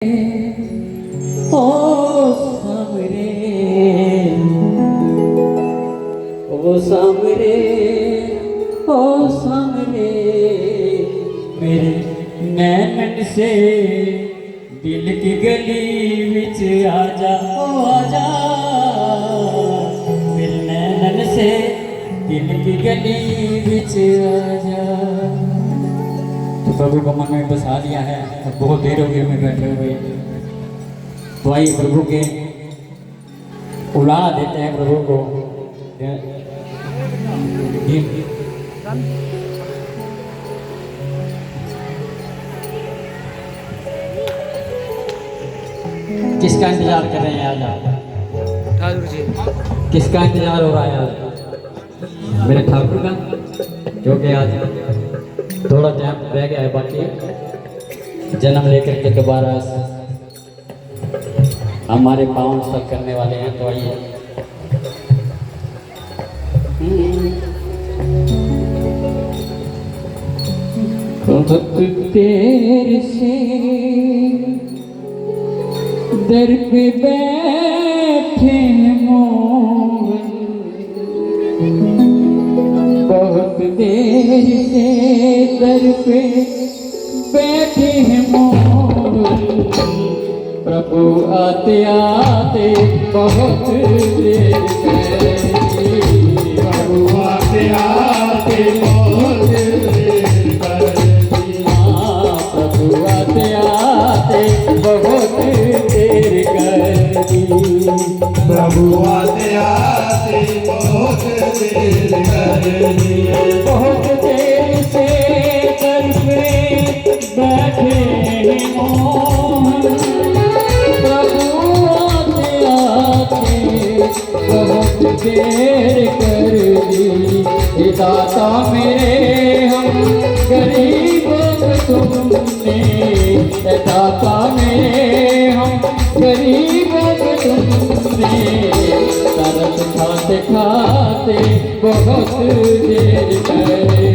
ओ सामरे, ओ सामरे, ओ सामरे, मेरे नैनन से दिल की गली विच आजा, ओ आजा, मेरे नैनन से दिल की गली विच आजा। तो प्रभु को मन में बसा लिया है, बहुत देर हो गई हमें बैठे हुए। तो आइए प्रभु के उड़ा देते हैं प्रभु को। किसका इंतजार कर रहे हैं आज आप? ठाकुर जी। किसका इंतजार हो रहा है आज? मेरे ठाकुर का, जो कि आज थोड़ा टाइम रह गया है बाकी, जन्म लेकर के दोबारा हमारे पाँव तक करने वाले हैं। तो आइए तेरे से दर पे बैठे मोहन, बहुत देर से दर पे बैठे हैं मोहन, प्रभु आते आते बहुत देर कर दी, प्रभु आते आते बहुत देर कर दी, प्रभु आते आते बहुत देर कर दी, प्रभु आते आते बहुत देर कर दी, बहुत देर से दर पे बैठे हैं मोहन, प्रभु आते आते बहुत देर कर दी, हे दाता मेरे हम गरीबों को तुमने, हे दाता मेरे हम गरीबों को तुमने, तरस खाते खाते बहुत देर कर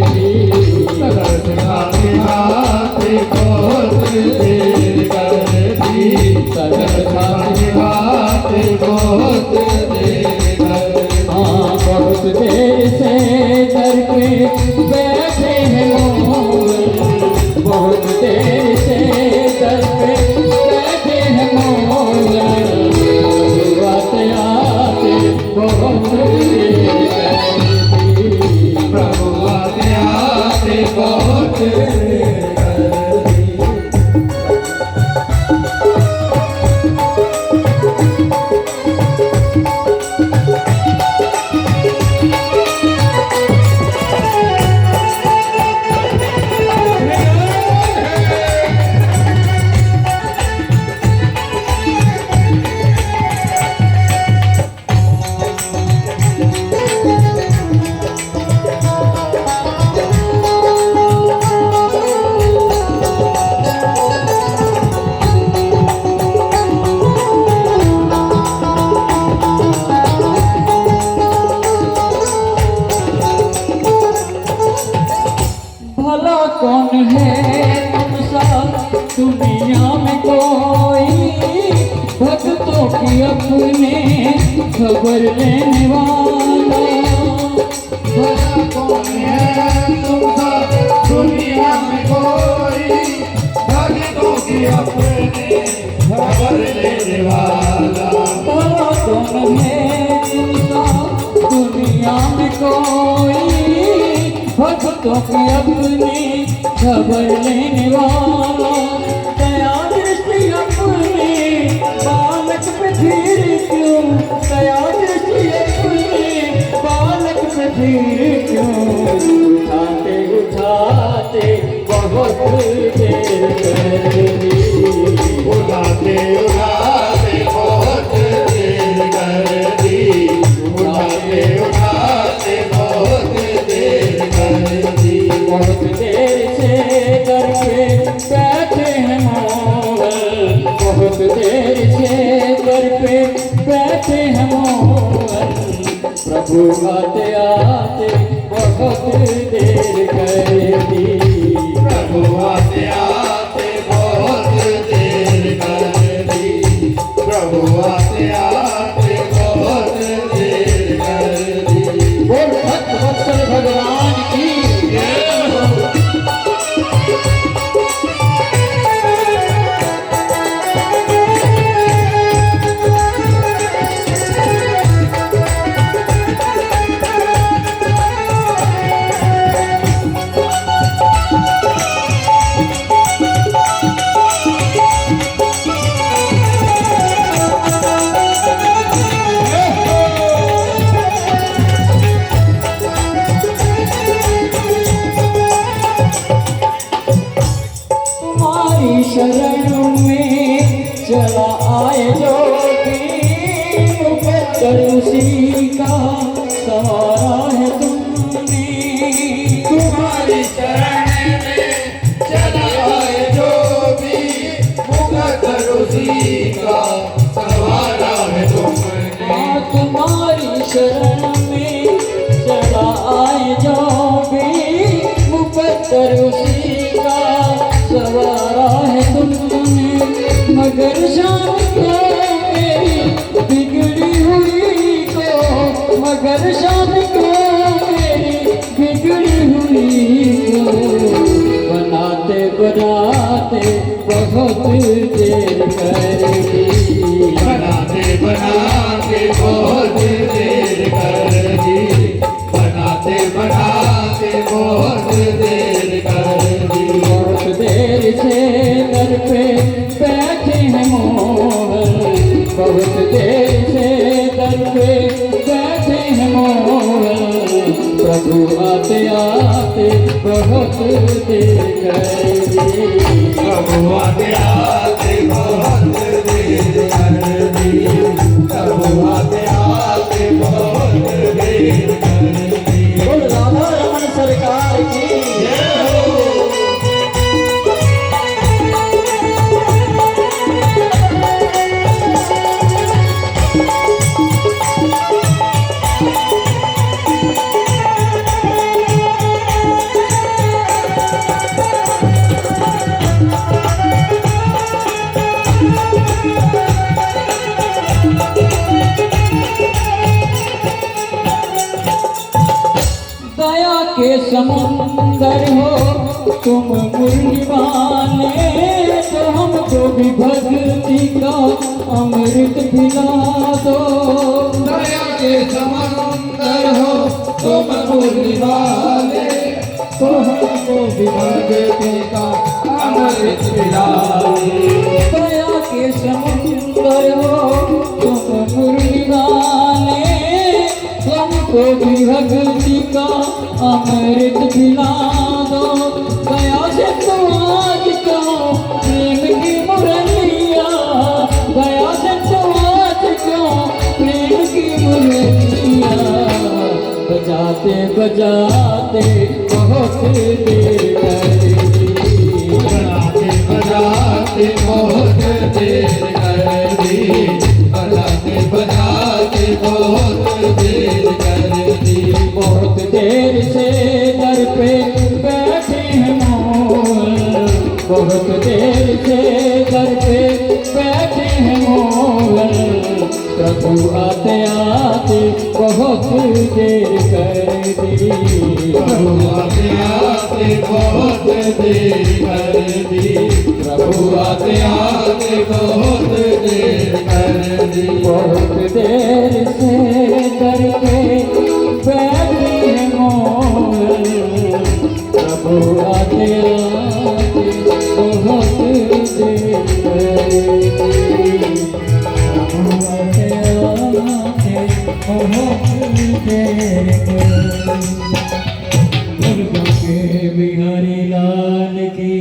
दी, तरस खाते खाते बहुत देर कर दी, तरस खाते खाते बहुत देर कर दी, हाँ बहुत देर से दर पे बैठे हैं मोहन, बहुत देर से दर पे बैठे हैं मोहन, आते आते बहुत देर कर दी, प्रभु आते आते बहुत देर कर दी। भला कौन है तुमसा दुनिया में कोई, भक्तों की अपने खबर लेने वाला, भला कौन है तुमसा दुनिया में कोई, भक्तों की अपने खबर लेने वाला, भला कौन है तुमसा दुनिया में कोई, भक्तों की अपनी खबर लेने वाला, दया दृष्टि अपनी बालक पे फिर क्यों, दया दृष्टि अपनी बालक पे फिर क्यों, उठाते उठाते बहुत देर कर दी, उठाते उठाते बहुत देर कर दी, उठाते उठाते बहुत देर कर दी, बहुत देर से दर पे बैठे हैं मोहन, बहुत देर से दर पे बैठे हैं मोहन, प्रभु आते आते बहुत देर कर दी, प्रभु आते आते बहुत देर कर उसी का सवारा है तुमने। तुम्हारी शरण में सदा आए जो भी मुकद्दर उसी का सवारा है तुमने। मगर शाम को मेरी बिगड़ी हुई को, मगर शाम को मेरी बिगड़ी हुई को बनाते बनाते बहुत देर कर दी। बनाते बनाते बहुत देर कर दी। बनाते बनाते बहुत देर कर दी। बहुत देर से दर पे बैठे हैं मोहन, बहुत देर से दर पे बैठे हैं मोहन। प्रभु आते आते बहुत देर कर दी। प्रभु आते आते बहुत देर कर दी। प्रभु आते आते बहुत देर कर दी। बोल राधा रमन सरकार की जय हो। दया के समुंदर हो तुम मुरली वाले, तो हमको भी भक्ति का अमृत पिला दो। दया के समंदर हो तुम मुरली वाले, तो हमको भी भक्ति का अमृत पिला दे। दया के समुंदर हो तुम मुरली वाले, हमको भी भक्ति का अमृत पिला दो। दया से तो आज क्यों प्रेम की मुरलिया, दया से तो आज क्यों प्रेम की मुरलिया। बजाते बजाते बहुत देर कर दी। बनाते बनाते बहुत देर कर दी। बनाते बनाते बहुत देर कर दी। बहुत देर से दर पे बैठे हैं मोहन, बहुत देर से दर पे बैठे हैं मोहन। प्रभु आते आते बहुत देर कर दी। प्रभु आते आते बहुत देर कर दी। प्रभु आते आते बहुत देर कर दी। बहुत देर से दर पे बैठे हैं मोहन, प्रभु आते आते बहुत देर कर दी। प्रभु आते आते बहुत देर कर दी। दुर्गा के बिहारी लाल की